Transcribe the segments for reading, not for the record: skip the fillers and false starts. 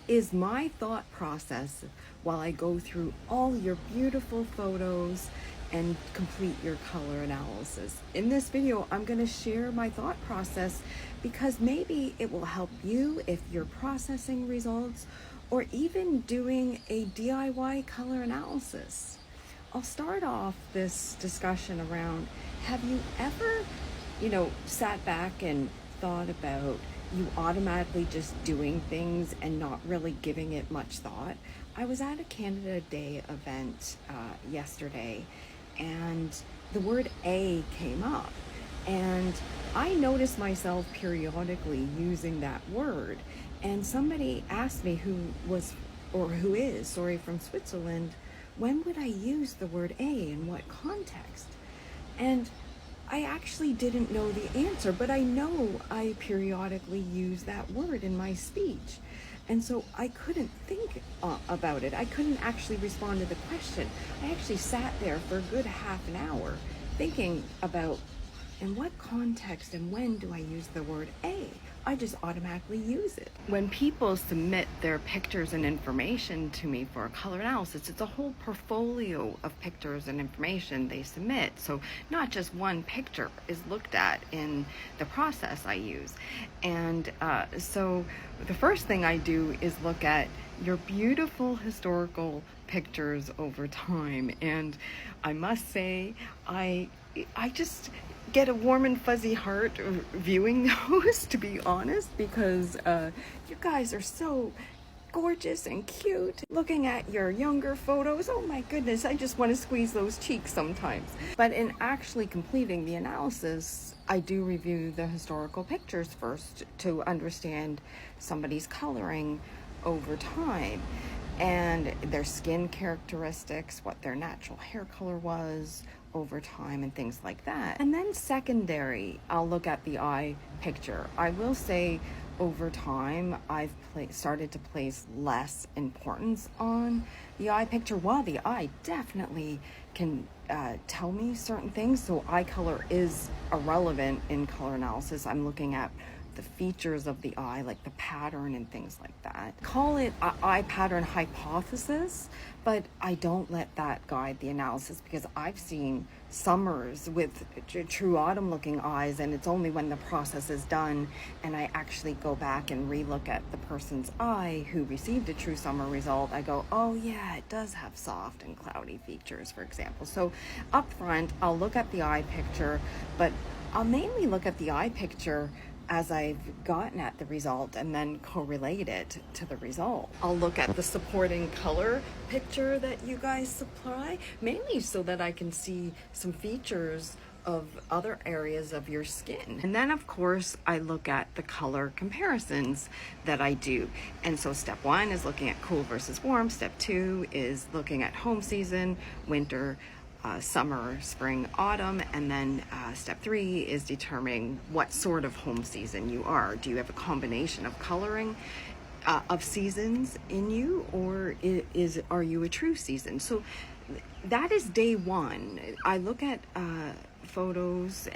is my thought process while I go through all your beautiful photos and complete your color analysis. In this video, I'm going to share my thought process because maybe it will help you if you're processing results or even doing a DIY color analysis. I'll start off this discussion around, have you ever, sat back and thought about you automatically just doing things and not really giving it much thought? I was at a Canada Day event yesterday, and the word A came up. And I noticed myself periodically using that word. And somebody asked me who is, from Switzerland, when would I use the word A in what context? And I actually didn't know the answer, but I know I periodically use that word in my speech. And so I couldn't think about it. I couldn't actually respond to the question. I actually sat there for a good half an hour thinking about in what context and when do I use the word A? I just automatically use it. When people submit their pictures and information to me for a color analysis, it's a whole portfolio of pictures and information they submit. So not just one picture is looked at in the process I use. And so the first thing I do is look at your beautiful historical pictures over time. And I must say, I just get a warm and fuzzy heart viewing those, to be honest, because you guys are so gorgeous and cute. Looking at your younger photos, oh my goodness, I just want to squeeze those cheeks sometimes. But in actually completing the analysis, I do review the historical pictures first to understand somebody's coloring over time and their skin characteristics, what their natural hair color was over time and things like that. And then secondary, I'll look at the eye picture. I will say over time, I've started to place less importance on the eye picture, while the eye definitely can tell me certain things. So eye color is irrelevant in color analysis. I'm looking at the features of the eye, like the pattern and things like that. Call it eye pattern hypothesis, but I don't let that guide the analysis because I've seen summers with true autumn looking eyes, and it's only when the process is done and I actually go back and relook at the person's eye who received a true summer result, I go, oh yeah, it does have soft and cloudy features, for example. So up front, I'll look at the eye picture, but I'll mainly look at the eye picture as I've gotten at the result and then correlate it to the result. I'll look at the supporting color picture that you guys supply, mainly so that I can see some features of other areas of your skin. And then of course I look at the color comparisons that I do. And so step one is looking at cool versus warm. Step two is looking at home season, winter, summer, spring, autumn, and then step three is determining what sort of home season you are. Do you have a combination of coloring of seasons in you, or are you a true season? So that is day one. I look at photos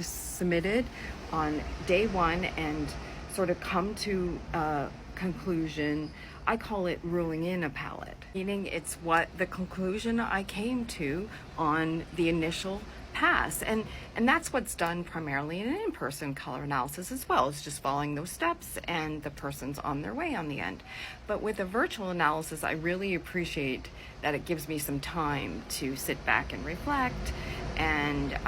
submitted on day one and sort of come to a conclusion. I call it ruling in a palette, meaning it's what the conclusion I came to on the initial pass. And that's what's done primarily in an in-person color analysis as well. It's just following those steps and the person's on their way on the end. But with a virtual analysis, I really appreciate that it gives me some time to sit back and reflect and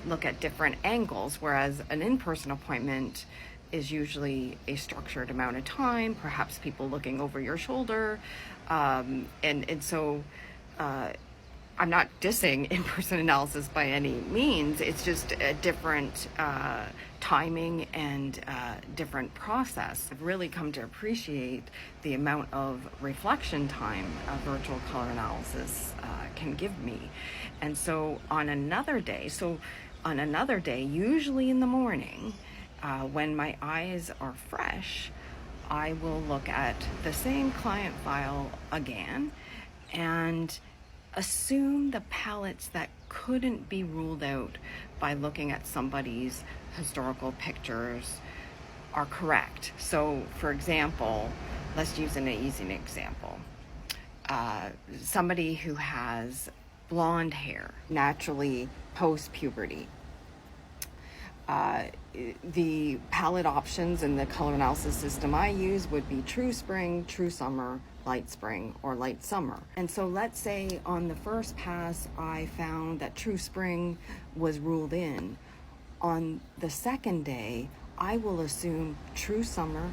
look at different angles, whereas an in-person appointment is usually a structured amount of time, perhaps people looking over your shoulder. And so I'm not dissing in-person analysis by any means. It's just a different timing and different process. I've really come to appreciate the amount of reflection time a virtual color analysis can give me. And so on another day, usually in the morning, when my eyes are fresh, I will look at the same client file again and assume the palettes that couldn't be ruled out by looking at somebody's historical pictures are correct. So, for example, Let's use an easy example. Somebody who has blonde hair, naturally post-puberty. The palette options in the color analysis system I use would be True Spring, True Summer, Light Spring, or Light Summer. And so let's say on the first pass I found that True Spring was ruled in. On the second day, I will assume True Summer,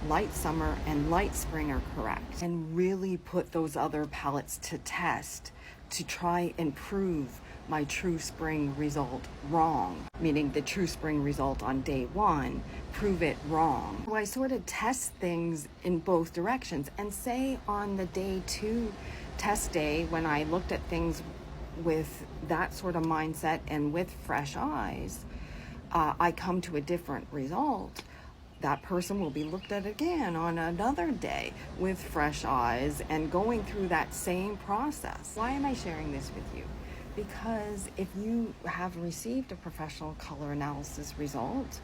Light Summer, and Light Spring are correct, and really put those other palettes to test to try and prove my True Spring result wrong, meaning the True Spring result on day one, prove it wrong. So I sort of test things in both directions, and say on the day two test day, when I looked at things with that sort of mindset and with fresh eyes, I come to a different result. That person will be looked at again on another day with fresh eyes and going through that same process. Why am I sharing this with you? Because if you have received a professional color analysis result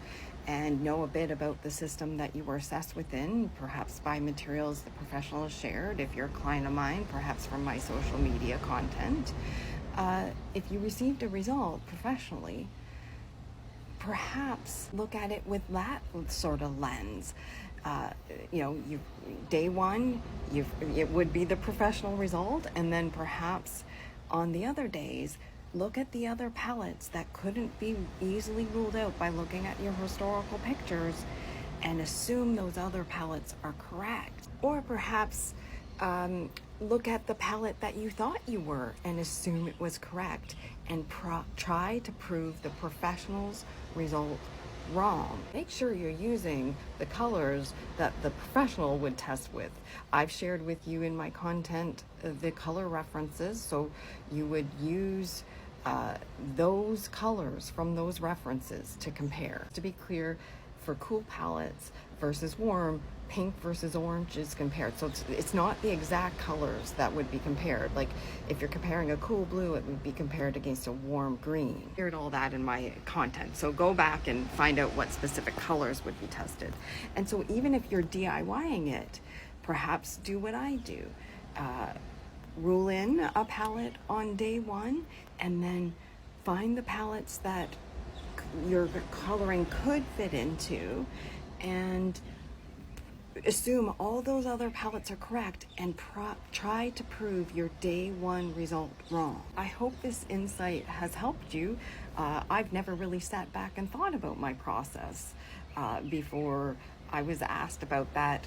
and know a bit about the system that you were assessed within, perhaps by materials the professional has shared, if you're a client of mine, perhaps from my social media content, if you received a result professionally, perhaps look at it with that sort of lens. Day one, it would be the professional result, and then perhaps on the other days, look at the other palettes that couldn't be easily ruled out by looking at your historical pictures and assume those other palettes are correct. Or perhaps look at the palette that you thought you were and assume it was correct, and try to prove the professional's result wrong. Make sure you're using the colors that the professional would test with. I've shared with you in my content the color references, so you would use those colors from those references to compare. To be clear, for cool palettes versus warm, pink versus orange is compared. So it's not the exact colors that would be compared. Like if you're comparing a cool blue, it would be compared against a warm green. I shared all that in my content. So go back and find out what specific colors would be tested. And so even if you're DIYing it, perhaps do what I do. Rule in a palette on day one, and then find the palettes that your coloring could fit into, and assume all those other palettes are correct, and try to prove your day one result wrong. I hope this insight has helped you. I've never really sat back and thought about my process before I was asked about that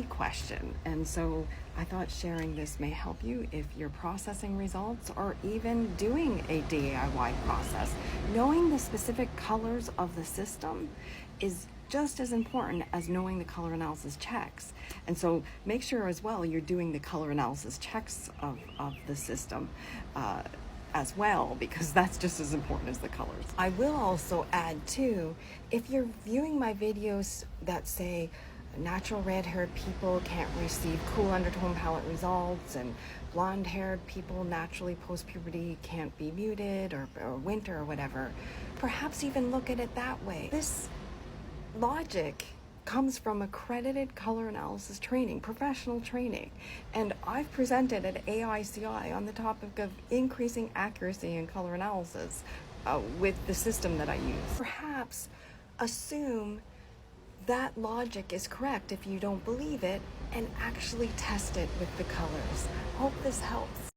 question, and so I thought sharing this may help you if you're processing results or even doing a DIY process. Knowing the specific colors of the system is just as important as knowing the color analysis checks. And so make sure as well you're doing the color analysis checks of the system as well, because that's just as important as the colors. I will also add too, if you're viewing my videos that say natural red-haired people can't receive cool undertone palette results, and blonde-haired people naturally post-puberty can't be muted, or winter or whatever, perhaps even look at it that way. This logic comes from accredited color analysis training, professional training, and I've presented at AICI on the topic of increasing accuracy in color analysis with the system that I use. Perhaps assume that logic is correct if you don't believe it, and actually test it with the colors. Hope this helps.